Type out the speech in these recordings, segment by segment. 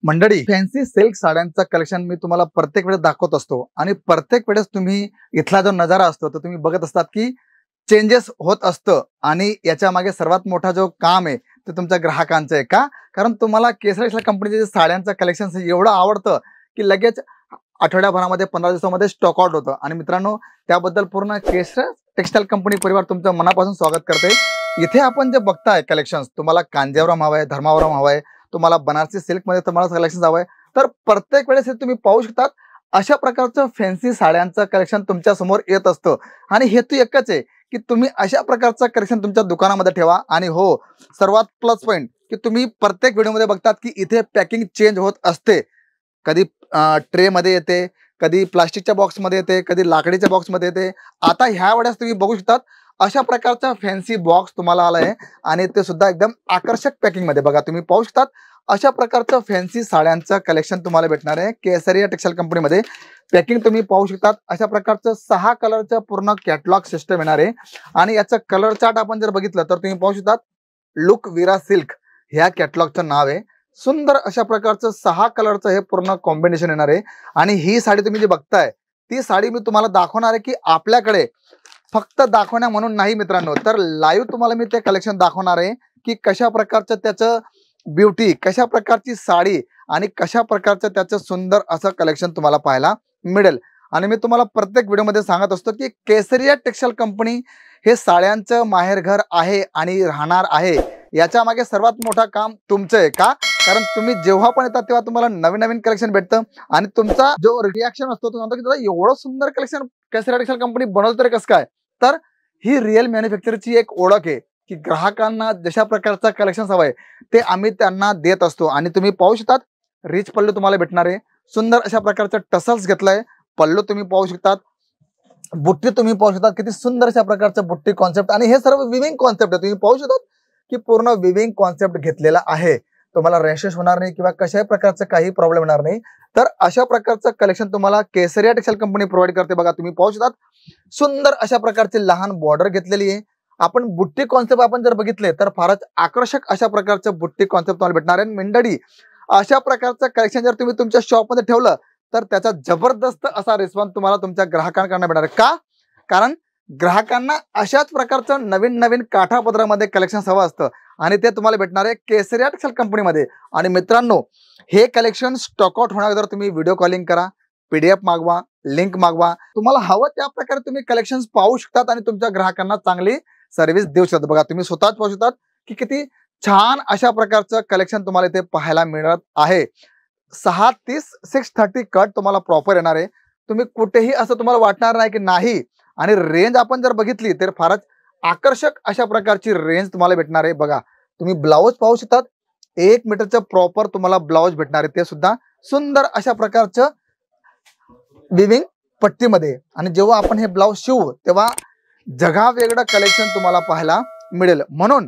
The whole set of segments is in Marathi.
मंडळी, फॅन्सी सिल्क साड्यांचं कलेक्शन मी तुम्हाला प्रत्येक वेळेस दाखवत असतो आणि प्रत्येक वेळेस तुम्ही इथला जो नजारा असतो तो तुम्ही बघत असतात की चेंजेस होत असतं आणि याच्या मागे सर्वात मोठा जो काम आहे ते तुमच्या ग्राहकांचं आहे का? कारण तुम्हाला केसरी कंपनीचे जे साड्यांचं कलेक्शन एवढं आवडतं की लगेच आठवड्याभरामध्ये 15 दिवसामध्ये स्टॉक आउट होतं. आणि मित्रांनो, त्याबद्दल पूर्ण केसरी टेक्सटाईल कंपनी परिवार तुमचं मनापासून स्वागत करते. इथे आपण जे बघताय कलेक्शन्स, तुम्हाला कांजीवरम हवंय, धर्मावरम हवंय, तुम्हाला बनारसी सिल्क मध्ये तुम्हाला कलेक्शन हवंय, तर प्रत्येक वेळेस हे तुम्ही पाहू शकतात अशा प्रकारचं फॅन्सी साड्यांचं कलेक्शन तुमच्या समोर येत असतं. आणि हेतू एकच आहे की तुम्ही अशा प्रकारचं कलेक्शन तुमच्या दुकानामध्ये ठेवा. आणि हो, सर्वात प्लस पॉइंट की तुम्ही प्रत्येक व्हिडिओमध्ये बघतात की इथे पॅकिंग चेंज होत असते. कधी ट्रे मध्ये येते, कधी प्लास्टिकच्या बॉक्समध्ये येते, कधी लाकडीच्या बॉक्समध्ये येते. आता ह्या वेळेस तुम्ही बघू शकतात अशा प्रकारचा फॅन्सी बॉक्स तुम्हाला आलाय आणि ते सुद्धा एकदम आकर्षक पॅकिंग मध्ये. बघा, तुम्ही पाहू शकतात अशा प्रकारचं फॅन्सी साड्यांचं कलेक्शन तुम्हाला भेटणार आहे केसरिया टेक्सटाईल कंपनीमध्ये. पॅकिंग तुम्ही पाहू शकतात अशा प्रकारचं 6 कलरचं पूर्ण कॅटलॉग सिस्टम येणार आहे. आणि याचं कलर चार्ट आपण जर बघितलं तर तुम्ही पाहू शकतात लुक विरा सिल्क ह्या कॅटलॉगचं नाव आहे. सुंदर अशा प्रकारचं 6 कलरचं हे पूर्ण कॉम्बिनेशन येणार आहे. आणि ही साडी तुम्ही जी बघताय ती साडी मी तुम्हाला दाखवणार आहे की आपल्याकडे फक्त दाखवण्या म्हणून नाही मित्रांनो, तर लाईव्ह तुम्हाला मी ते कलेक्शन दाखवणार आहे की कशा प्रकारचं त्याचं ब्युटी, कशा प्रकारची साडी आणि कशा प्रकारचं त्याचं सुंदर असं कलेक्शन तुम्हाला पाहायला मिळेल. आणि मी तुम्हाला प्रत्येक व्हिडिओमध्ये सांगत असतो की केसरिया टेक्सटाईल कंपनी हे साड्यांचं माहेरघर आहे आणि राहणार आहे. याच्या मागे सर्वात मोठं काम तुमचं आहे का? कारण तुम्ही जेव्हा पण येतात तेव्हा तुम्हाला नवीन नवीन कलेक्शन भेटतं आणि तुमचा जो रिॲक्शन असतो तो म्हणतो की दादा एवढं सुंदर कलेक्शन केसरिया टेक्सटाईल कंपनी बनवलं तर कसं काय? तर ही रिअल मॅन्युफॅक्चरची एक ओळख आहे की ग्राहकांना जशा प्रकारचा कलेक्शन हवंय ते आम्ही त्यांना देत असतो. आणि तुम्ही पाहू शकतात रिच पल्लू तुम्हाला भेटणार आहे. सुंदर अशा प्रकारचं टसल्स घेतलंय. पल्लू तुम्ही पाहू शकतात, बुट्टी तुम्ही पाहू शकतात, किती सुंदर अशा प्रकारचं बुट्टी कॉन्सेप्ट. आणि हे सर्व विविंग कॉन्सेप्ट आहे. तुम्ही पाहू शकतात की पूर्ण विविंग कॉन्सेप्ट घेतलेला आहे. तुम्हाला रॅशेस होणार नाही किंवा कशाही प्रकारचं काही प्रॉब्लेम होणार नाही. तर अशा प्रकारचं कलेक्शन तुम्हाला केसरिया टेक्सटाईल कंपनी प्रोव्हाइड करते. बघा, तुम्ही पाहू शकतात सुंदर अशा प्रकारची लहान बॉर्डर घेतलेली आहे. आपण बुट्टी कॉन्सेप्ट आपण जर बघितले तर फारच आकर्षक अशा प्रकारचं बुट्टी कॉन्सेप्ट तुम्हाला भेटणार आहे. मंडळी, अशा प्रकारचं कलेक्शन जर तुम्ही तुमच्या शॉपमध्ये ठेवलं तर त्याचा जबरदस्त असा रिस्पॉन्स तुम्हाला तुमच्या ग्राहकांकडून भेटणार आहे. का? कारण ग्राहकांना अशाच प्रकारचं नवीन नवीन काठापदरामध्ये कलेक्शन हवं असतं आणि ते तुम्हाला भेटणार आहे केसरिया टेक्सटाईल कंपनीमध्ये. आणि मित्रांनो, हे कलेक्शन स्टॉक आउट होण्याअगोदर तुम्ही व्हिडिओ कॉलिंग करा, PDF मागवा, लिंक मागवा. तुम्हाला हवं त्या प्रकारे तुम्ही कलेक्शन पाहू शकतात आणि तुमच्या ग्राहकांना चांगली सर्व्हिस देऊ शकतात. बघा, तुम्ही स्वतःच पाहू शकतात की किती छान अशा प्रकारचं कलेक्शन तुम्हाला इथे पाहायला मिळत आहे. 630-630 कट तुम्हाला प्रॉपर येणार आहे. तुम्ही कुठेही असं तुम्हाला वाटणार नाही की नाही. आणि रेंज आपण जर बघितली तर फारच आकर्षक अशा प्रकारची रेंज तुम्हाला भेटणार आहे. बघा, तुम्ही ब्लाऊज पाहू शकतात 1 मीटरचं प्रॉपर तुम्हाला ब्लाऊज भेटणार आहे. ते सुद्धा सुंदर अशा प्रकारचं विविंग पट्टीमध्ये. आणि जेव्हा आपण हे ब्लाऊज शिवू तेव्हा जगावेगळं कलेक्शन तुम्हाला पाहायला मिळेल. म्हणून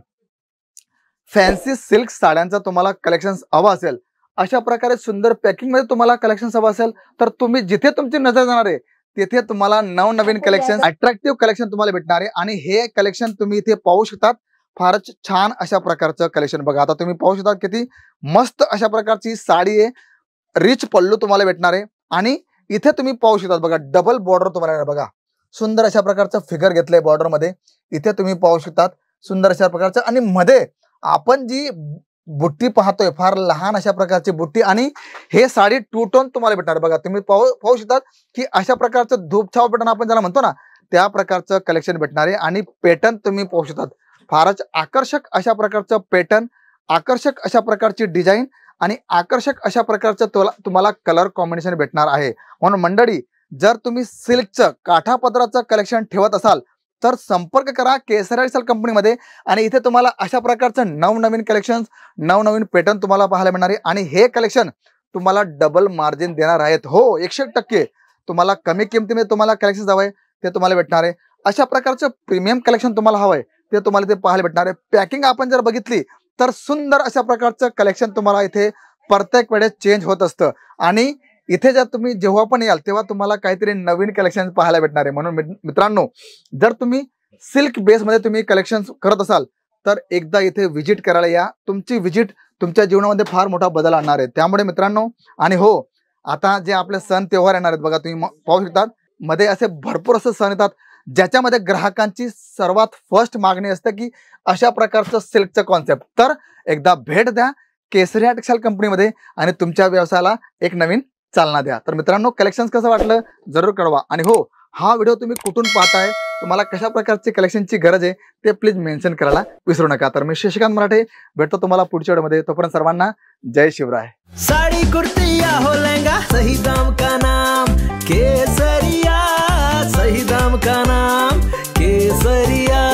फॅन्सी सिल्क साड्यांचा तुम्हाला कलेक्शन हवा असेल, अशा प्रकारे सुंदर पॅकिंग मध्ये तुम्हाला कलेक्शन हवं असेल, तर तुम्ही जिथे तुमची नजर जाणार आहे तिथे तुम्हाला नवनवीन कलेक्शन, अट्रॅक्टिव्ह कलेक्शन तुम्हाला भेटणार आहे. आणि हे कलेक्शन तुम्ही इथे पाहू शकतात फारच छान अशा प्रकारचं कलेक्शन. बघा, आता तुम्ही पाहू शकता किती मस्त अशा प्रकारची साडी आहे. रिच पल्लू तुम्हाला भेटणार आहे. आणि इथे तुम्ही पाहू शकतात बघा डबल बॉर्डर तुम्हाला. बघा, सुंदर अशा प्रकारचं फिगर घेतलंय बॉर्डर मध्ये. इथे तुम्ही पाहू शकतात सुंदर अशा प्रकारचं. आणि मध्ये आपण जी बुट्टी पाहतोय फार लहान अशा प्रकारची बुट्टी. आणि हे साडी 2 टोन तुम्हाला भेटणार. बघा, तुम्ही पाहू शकतात की अशा प्रकारचं धूपछाव पॅटर्न आपण ज्याला म्हणतो ना, त्या प्रकारचं कलेक्शन भेटणार आहे. आणि पॅटर्न तुम्ही पाहू शकतात फारच आकर्षक अशा प्रकारचं पॅटर्न, आकर्षक अशा प्रकारची डिझाईन आणि आकर्षक अशा प्रकारचं तुम्हाला कलर कॉम्बिनेशन भेटणार आहे. म्हणून मंडळी, जर तुम्ही सिल्कचं काठापदराचं कलेक्शन ठेवत असाल तर संपर्क करा केसरिया टेक्सटाईल कंपनीमध्ये. आणि इथे तुम्हाला अशा प्रकारचं नवनवीन कलेक्शन, नवनवीन पॅटर्न तुम्हाला पाहायला मिळणार आहे. आणि हे कलेक्शन तुम्हाला डबल मार्जिन देणार आहेत. हो, 100% तुम्हाला कमी किमतीमध्ये तुम्हाला कलेक्शन हवंय ते तुम्हाला भेटणार आहे. अशा प्रकारचं प्रीमियम कलेक्शन तुम्हाला हवंय ते तुम्हाला इथे पाहायला भेटणार आहे. पॅकिंग आपण जर बघितली तर सुंदर अशा प्रकारचं कलेक्शन तुम्हाला इथे प्रत्येक वेळेस चेंज होत असतं. आणि इथे जर तुम्ही जेव्हा पण याल तेव्हा तुम्हाला काहीतरी नवीन कलेक्शन पाहायला भेटणार आहे. म्हणून मित्रांनो, जर तुम्ही सिल्क बेस मध्ये तुम्ही कलेक्शन करत असाल तर एकदा इथे व्हिजिट करायला या. तुमची व्हिजिट तुमच्या जीवनामध्ये फार मोठा बदल आणणार आहे. त्यामुळे मित्रांनो, आणि हो, आता जे आपले सण त्योहार येणार आहेत बघा, तुम्ही पाहू शकतात मध्ये असे भरपूर असे सण येतात ज्याच्यामध्ये ग्राहकांची सर्वात फर्स्ट मागणी असते की अशा प्रकारचं सिल्कचं कॉन्सेप्ट. तर एकदा भेट द्या केसरिया टेक्सटाईल कंपनीमध्ये आणि तुमच्या व्यवसायाला एक नवीन चालना द्या. तर मित्रांनो, कलेक्शन कसं वाटलं जरूर कळवा. आणि हो, हा व्हिडिओ तुम्ही कुठून पाहताय, तुम्हाला कशा प्रकारची कलेक्शनची गरज आहे ते प्लीज मेन्शन करायला विसरू नका. तर मी शशिकांत मराठे भेटतो तुम्हाला पुढच्या व्हिडिओमध्ये. तोपर्यंत सर्वांना जय शिवराय. साड़ी कुर्ती या हो लहंगा, सही दाम का नाम केसरिया, सही दाम का नाम केसरिया.